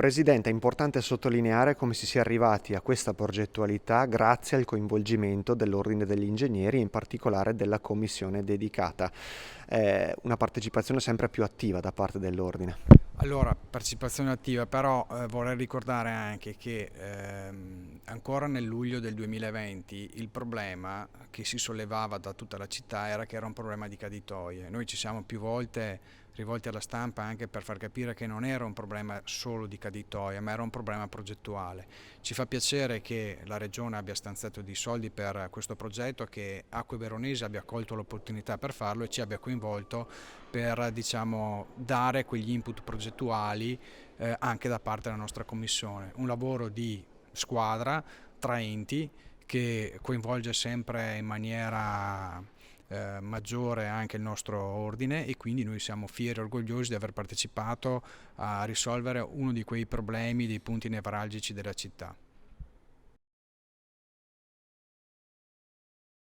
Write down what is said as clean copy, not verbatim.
Presidente, è importante sottolineare come si sia arrivati a questa progettualità grazie al coinvolgimento dell'Ordine degli Ingegneri e in particolare della commissione dedicata. Una partecipazione sempre più attiva da parte dell'Ordine. Allora, partecipazione attiva, però vorrei ricordare anche che ancora nel luglio del 2020 il problema che si sollevava da tutta la città era che era un problema di caditoie. Noi ci siamo più volte rivolti alla stampa anche per far capire che non era un problema solo di caditoie, ma era un problema progettuale. Ci fa piacere che la Regione abbia stanziato dei soldi per questo progetto, che Acque Veronesi abbia colto l'opportunità per farlo e ci abbia coinvolto per, diciamo, dare quegli input progettuali anche da parte della nostra commissione. Un lavoro di squadra tra enti che coinvolge sempre in maniera maggiore anche il nostro ordine, e quindi noi siamo fieri e orgogliosi di aver partecipato a risolvere uno di quei problemi, dei punti nevralgici della città.